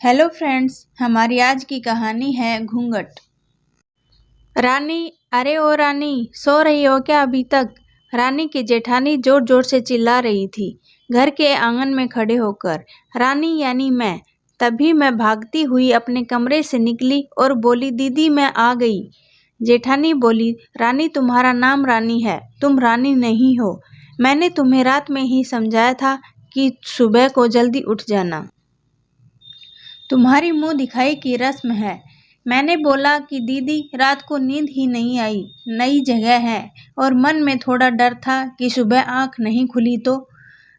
Hello friends, हमारी आज की कहानी है घूंघट। रानी, अरे ओ रानी, सो रही हो क्या अभी तक? रानी की जेठानी जोर जोर से चिल्ला रही थी, घर के आंगन में खड़े होकर। रानी यानी मैं। तभी मैं भागती हुई अपने कमरे से निकली और बोली, दीदी मैं आ गई। जेठानी बोली, रानी तुम्हारा नाम रानी है, तुम रानी नहीं हो। मैंने तुम्हें रात में ही समझाया था कि सुबह को जल्दी उठ जाना। तुम्हारी मुंह दिखाई की रस्म है। मैंने बोला कि दीदी रात को नींद ही नहीं आई, नई जगह है और मन में थोड़ा डर था कि सुबह आंख नहीं खुली तो।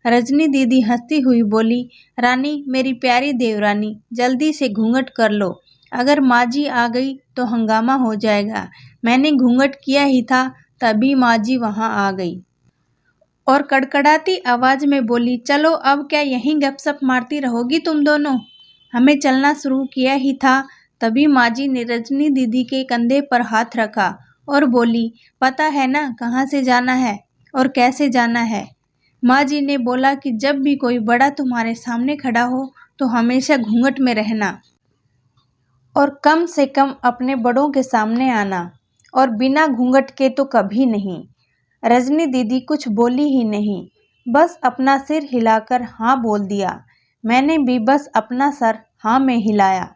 रजनी दीदी हंसती हुई बोली, रानी मेरी प्यारी देवरानी, जल्दी से घूंघट कर लो, अगर माँ जी आ गई तो हंगामा हो जाएगा। मैंने घूंघट किया ही था, तभी माँ जी वहाँ आ गई और कड़कड़ाती आवाज में बोली, चलो अब क्या यहीं गपशप मारती रहोगी तुम दोनों? हमें चलना शुरू किया ही था, तभी माजी ने रजनी दीदी के कंधे पर हाथ रखा और बोली, पता है ना कहाँ से जाना है और कैसे जाना है? माँ जी ने बोला कि जब भी कोई बड़ा तुम्हारे सामने खड़ा हो तो हमेशा घूंघट में रहना और कम से कम अपने बड़ों के सामने आना, और बिना घूंघट के तो कभी नहीं। रजनी दीदी कुछ बोली ही नहीं, बस अपना सिर हिलाकर हाँ बोल दिया। मैंने भी बस अपना सर हाँ में हिलाया।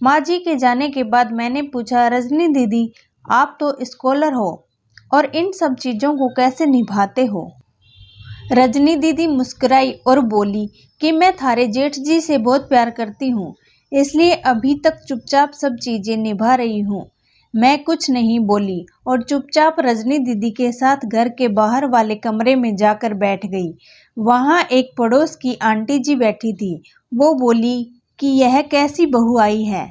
माँ जी के जाने के बाद मैंने पूछा, रजनी दीदी आप तो स्कॉलर हो और इन सब चीज़ों को कैसे निभाते हो? रजनी दीदी मुस्कुराई और बोली कि मैं थारे जेठ जी से बहुत प्यार करती हूँ, इसलिए अभी तक चुपचाप सब चीज़ें निभा रही हूँ। मैं कुछ नहीं बोली और चुपचाप रजनी दीदी के साथ घर के बाहर वाले कमरे में जाकर बैठ गई। वहाँ एक पड़ोस की आंटी जी बैठी थी। वो बोली कि यह कैसी बहू आई है?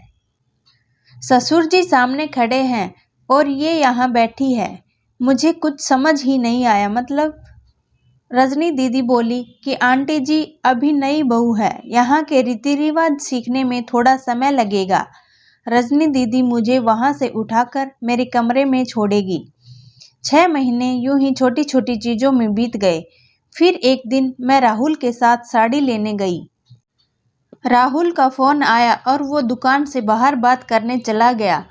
ससुर जी सामने खड़े हैं और ये यहाँ बैठी है, मुझे कुछ समझ ही नहीं आया। मतलब? रजनी दीदी बोली कि आंटी जी अभी नई बहू है, यहाँ के रीति रिवाज सीखने में थोड़ा समय लगेगा। रजनी दीदी मुझे वहाँ से उठाकर मेरे कमरे में छोड़ेगी। 6 महीने यूं ही छोटी छोटी चीज़ों में बीत गए। फिर एक दिन मैं राहुल के साथ साड़ी लेने गई। राहुल का फ़ोन आया और वो दुकान से बाहर बात करने चला गया।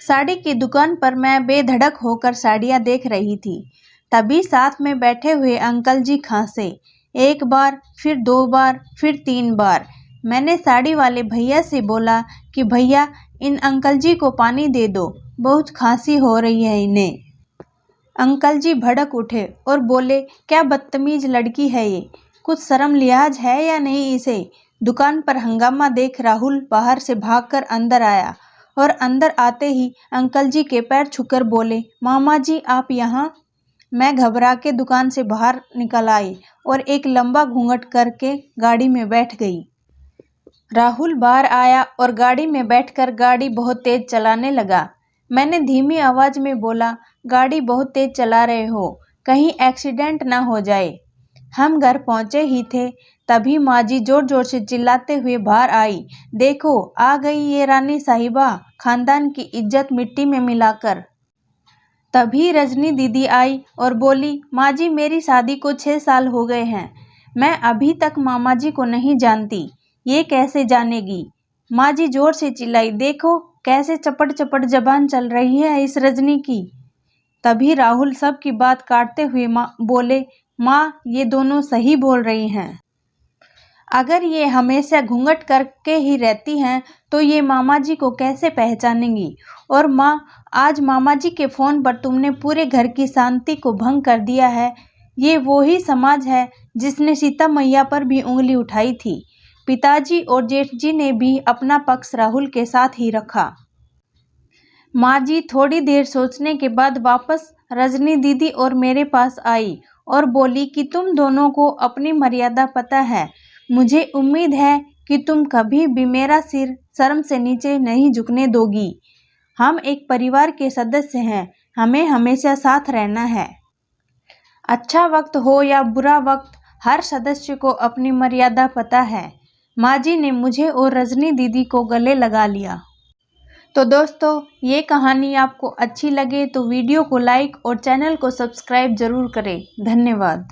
साड़ी की दुकान पर मैं बेधड़क होकर साड़ियाँ देख रही थी। तभी साथ में बैठे हुए अंकल जी खांसे, 1 बार, फिर 2 बार, फिर 3 बार। मैंने साड़ी वाले भैया से बोला कि भैया इन अंकल जी को पानी दे दो, बहुत खांसी हो रही है इन्हें। अंकल जी भड़क उठे और बोले, क्या बदतमीज लड़की है ये, कुछ शर्म लिहाज है या नहीं इसे? दुकान पर हंगामा देख राहुल बाहर से भागकर अंदर आया और अंदर आते ही अंकल जी के पैर छूकर बोले, मामा जी आप यहाँ? मैं घबरा के दुकान से बाहर निकल आई और एक लंबा घूंघट करके गाड़ी में बैठ गई। राहुल बाहर आया और गाड़ी में बैठकर गाड़ी बहुत तेज चलाने लगा। मैंने धीमी आवाज में बोला, गाड़ी बहुत तेज चला रहे हो, कहीं एक्सीडेंट ना हो जाए। हम घर पहुंचे ही थे, तभी माँ जी जोर जोर से चिल्लाते हुए बाहर आई, देखो आ गई ये रानी साहिबा, खानदान की इज्जत मिट्टी में मिलाकर। तभी रजनी दीदी आई और बोली, माँ जी मेरी शादी को 6 साल हो गए हैं, मैं अभी तक मामा जी को नहीं जानती, ये कैसे जानेगी? माँ जी जोर से चिल्लाई, देखो कैसे चपट चपट जबान चल रही है इस रजनी की। तभी राहुल सबकी बात काटते हुए बोले, माँ ये दोनों सही बोल रही हैं। अगर ये हमेशा घूंघट करके ही रहती हैं तो ये मामा जी को कैसे पहचानेंगी? और माँ आज मामा जी के फ़ोन पर तुमने पूरे घर की शांति को भंग कर दिया है। ये वो ही समाज है जिसने सीता मैया पर भी उंगली उठाई थी। पिताजी और जेठ जी ने भी अपना पक्ष राहुल के साथ ही रखा। माँ जी थोड़ी देर सोचने के बाद वापस रजनी दीदी और मेरे पास आई और बोली कि तुम दोनों को अपनी मर्यादा पता है। मुझे उम्मीद है कि तुम कभी भी मेरा सिर शर्म से नीचे नहीं झुकने दोगी। हम एक परिवार के सदस्य हैं, हमें हमेशा साथ रहना है। अच्छा वक्त हो या बुरा वक्त, हर सदस्य को अपनी मर्यादा पता है। माँ जी ने मुझे और रजनी दीदी को गले लगा लिया। तो दोस्तों, ये कहानी आपको अच्छी लगे तो वीडियो को लाइक और चैनल को सब्सक्राइब ज़रूर करें। धन्यवाद।